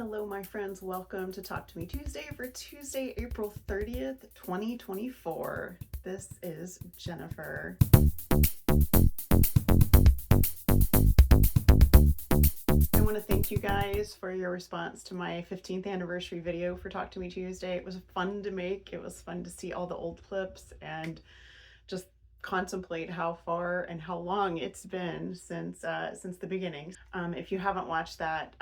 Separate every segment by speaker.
Speaker 1: Hello my friends, welcome to Talk to Me Tuesday for Tuesday, April 30th, 2024. This is Jennifer. I want to thank you guys for your response to my 15th anniversary video for Talk to Me Tuesday. It was fun to make. It was fun to see all the old clips and just contemplate how far and how long it's been since the beginning. If you haven't watched that,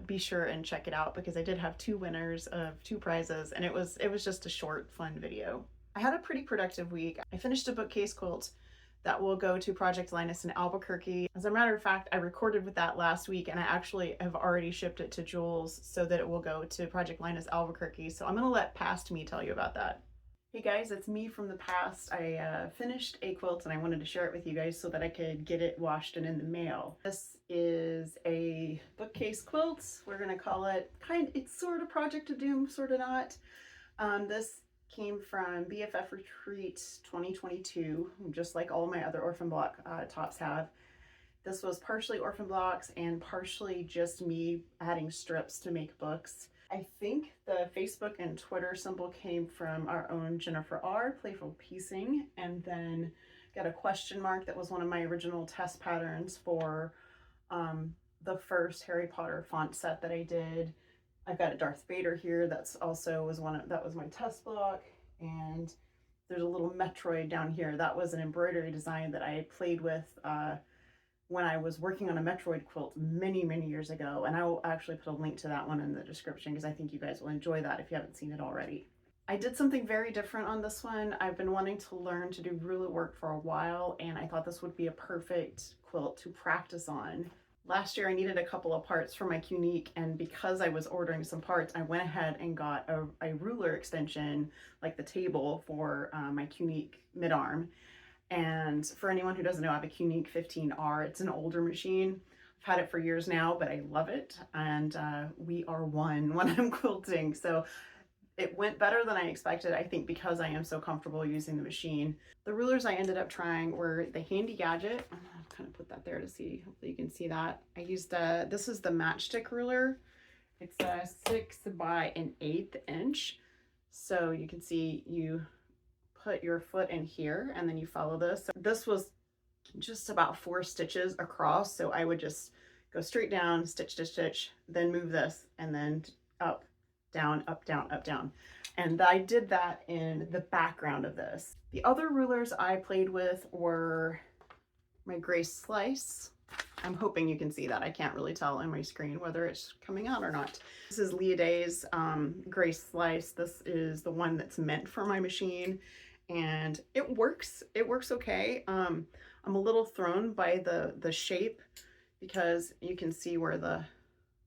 Speaker 1: be sure and check it out because I did have two winners of two prizes, and it was just a short, fun video. I had a pretty productive week. I finished a bookcase quilt that will go to Project Linus in Albuquerque. As a matter of fact, I recorded with that last week and I actually have already shipped it to Jules so that it will go to Project Linus Albuquerque. So I'm gonna let past me tell you about that. Hey guys, it's me from the past. I finished a quilt and I wanted to share it with you guys so that I could get it washed and in the mail. This is a bookcase quilt. We're gonna call it it's sort of Project of Doom, sort of not. This came from BFF Retreat 2022, just like all my other orphan block tops have. This was partially orphan blocks and partially just me adding strips to make books. I think the Facebook and Twitter symbol came from our own Jennifer R, Playful Piecing, and then got a question mark that was one of my original test patterns for the first Harry Potter font set that I did. I've got a Darth Vader here that's also that was my test block, and there's a little Metroid down here. That was an embroidery design that I played with when I was working on a Metroid quilt many years ago, and I will actually put a link to that one in the description because I think you guys will enjoy that if you haven't seen it already. I did something very different on this one. I've been wanting to learn to do ruler work for a while, and I thought this would be a perfect quilt to practice on. Last year I needed a couple of parts for my Qnique, and because I was ordering some parts, I went ahead and got a ruler extension, like the table for my Qnique mid-arm. And for anyone who doesn't know, I have a Qnique 15R. It's an older machine. I've had it for years now, but I love it. And we are one when I'm quilting. So it went better than I expected, I think, because I am so comfortable using the machine. The rulers I ended up trying were the Handy Gadget. I'm gonna kind of put that there to see, hopefully you can see that. I used, this is the matchstick ruler. It's a 6 by an 1/8 inch. So you can see you put your foot in here and then you follow this. So this was just about 4 stitches across, so I would just go straight down, stitch to stitch, then move this, and then up, down, up, down, up, down. And I did that in the background of this. The other rulers I played with were my Grace Slice. I'm hoping you can see that. I can't really tell on my screen whether it's coming out or not. This is Leah Day's Grace Slice. This is the one that's meant for my machine, and it works okay. I'm a little thrown by the shape because you can see where the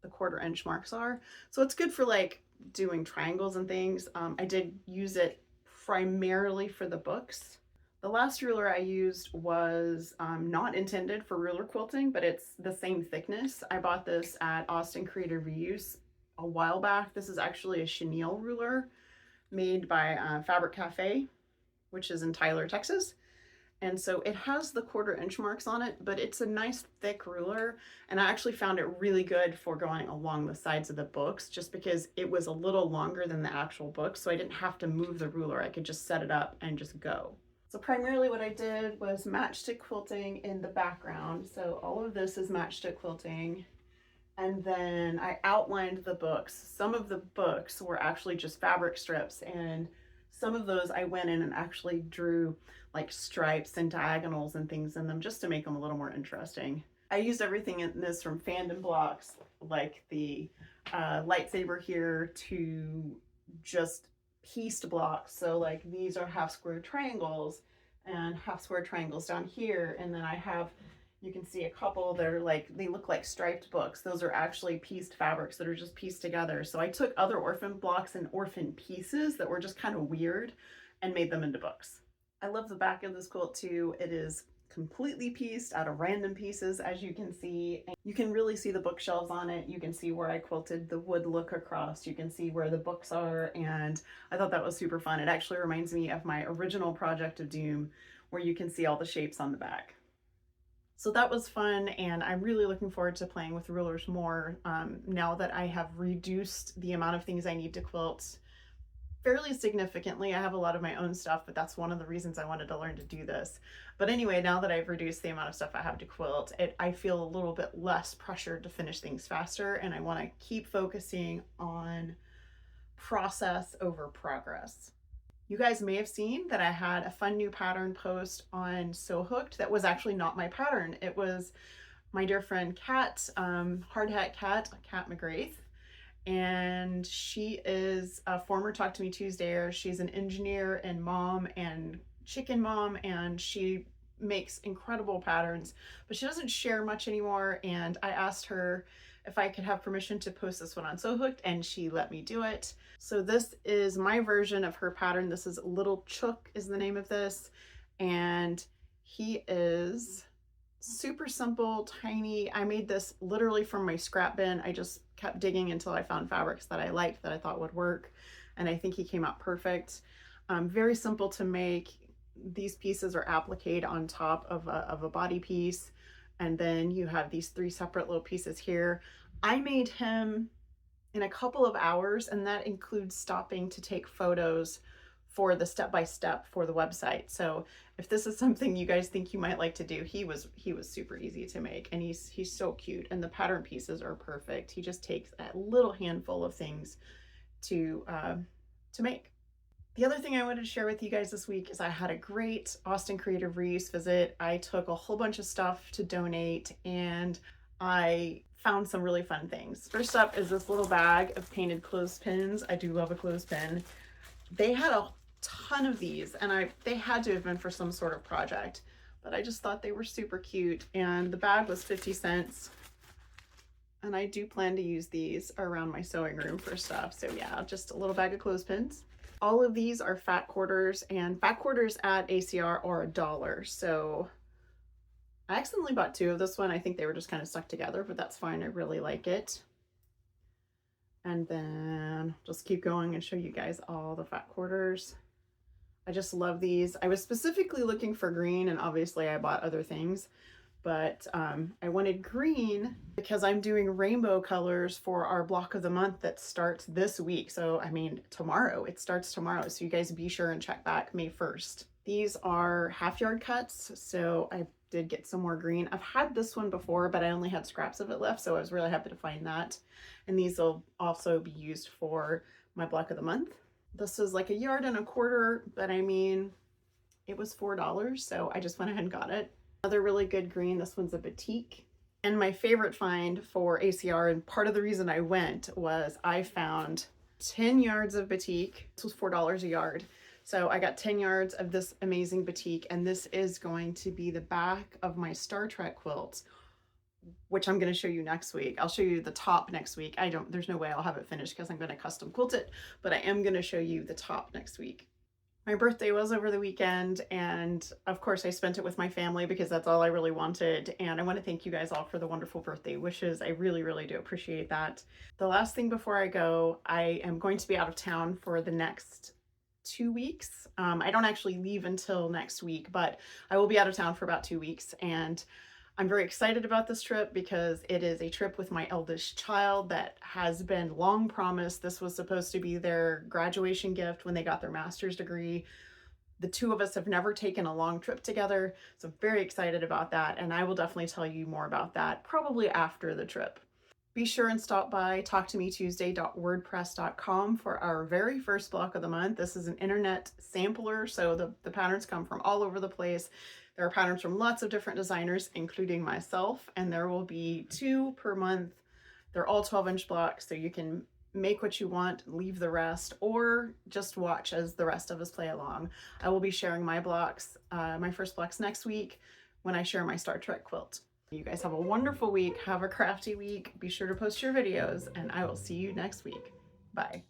Speaker 1: 1/4 inch marks are. So it's good for like doing triangles and things. I did use it primarily for the books. The last ruler I used was not intended for ruler quilting, but it's the same thickness. I bought this at Austin Creative Reuse a while back. This is actually a chenille ruler made by Fabric Cafe, which is in Tyler, Texas. And so it has the 1/4 inch marks on it, but it's a nice thick ruler. And I actually found it really good for going along the sides of the books just because it was a little longer than the actual book. So I didn't have to move the ruler. I could just set it up and just go. So primarily what I did was matchstick quilting in the background. So all of this is matchstick quilting. And then I outlined the books. Some of the books were actually just fabric strips, and some of those I went in and actually drew like stripes and diagonals and things in them just to make them a little more interesting. I used everything in this from fandom blocks, like the lightsaber here, to just pieced blocks. So like these are half square triangles and half square triangles down here. And then I have, you can see a couple that are like, they look like striped books. Those are actually pieced fabrics that are just pieced together. So I took other orphan blocks and orphan pieces that were just kind of weird and made them into books. I love the back of this quilt too. It is completely pieced out of random pieces, as you can see. And you can really see the bookshelves on it. You can see where I quilted the wood look across. You can see where the books are, and I thought that was super fun. It actually reminds me of my original Project of Doom, where you can see all the shapes on the back. So that was fun, and I'm really looking forward to playing with rulers more now that I have reduced the amount of things I need to quilt fairly significantly. I have a lot of my own stuff, but that's one of the reasons I wanted to learn to do this. But anyway, now that I've reduced the amount of stuff I have to quilt, I feel a little bit less pressured to finish things faster, and I want to keep focusing on process over progress. You guys may have seen that I had a fun new pattern post on Sew Hooked that was actually not my pattern. It was my dear friend Kat, Hard Hat Cat Magraith, and she is a former Talk to Me Tuesdayer. She's an engineer and mom and chicken mom, and she makes incredible patterns, but she doesn't share much anymore. And I asked her if I could have permission to post this one on Sew Hooked, and she let me do it. So this is my version of her pattern. This is Little Chook is the name of this, and he is super simple, tiny. I made this literally from my scrap bin. I just kept digging until I found fabrics that I liked, that I thought would work, and I think he came out perfect. Very simple to make. These pieces are appliqued on top of a body piece, and then you have these 3 separate little pieces here. I made him in a couple of hours, and that includes stopping to take photos for the step-by-step for the website. So if this is something you guys think you might like to do, he was super easy to make, and he's so cute, and the pattern pieces are perfect. He just takes a little handful of things to make. The other thing I wanted to share with you guys this week is I had a great Austin Creative Reuse visit. I took a whole bunch of stuff to donate, and I found some really fun things. First up is this little bag of painted clothespins. I do love a clothespin. They had a ton of these, and they had to have been for some sort of project, but I just thought they were super cute, and the bag was 50 cents. And I do plan to use these around my sewing room for stuff. So yeah, just a little bag of clothespins. All of these are fat quarters, and fat quarters at ACR are $1. So I accidentally bought 2 of this one. I think they were just kind of stuck together, but that's fine. I really like it. And then just keep going and show you guys all the fat quarters. I just love these. I was specifically looking for green, and obviously I bought other things, but I wanted green because I'm doing rainbow colors for our block of the month that starts this week. So, I mean, tomorrow, it starts tomorrow. So you guys be sure and check back May 1st. These are half yard cuts. So I did get some more green. I've had this one before, but I only had scraps of it left. So I was really happy to find that. And these will also be used for my block of the month. This is like 1.25 yards, but I mean, it was $4. So I just went ahead and got it. Another really good green, this one's a batik. And my favorite find for ACR, and part of the reason I went, was I found 10 yards of batik. This was $4 a yard. So I got 10 yards of this amazing batik, and this is going to be the back of my Star Trek quilt, which I'm going to show you next week. I'll show you the top next week. There's no way I'll have it finished because I'm going to custom quilt it, but I am going to show you the top next week. My birthday was over the weekend, and of course I spent it with my family because that's all I really wanted. And I want to thank you guys all for the wonderful birthday wishes. I really, really do appreciate that. The last thing before I go, I am going to be out of town for the next 2 weeks. I don't actually leave until next week, but I will be out of town for about 2 weeks, and I'm very excited about this trip because it is a trip with my eldest child that has been long promised. This was supposed to be their graduation gift when they got their master's degree. The 2 of us have never taken a long trip together, so I'm very excited about that, and I will definitely tell you more about that probably after the trip. Be sure and stop by talktometuesday.wordpress.com for our very first block of the month. This is an internet sampler, so the patterns come from all over the place. There are patterns from lots of different designers, including myself, and there will be 2 per month. They're all 12-inch blocks, so you can make what you want, leave the rest, or just watch as the rest of us play along. I will be sharing my blocks, my first blocks next week when I share my Star Trek quilt. You guys have a wonderful week. Have a crafty week. Be sure to post your videos, and I will see you next week. Bye.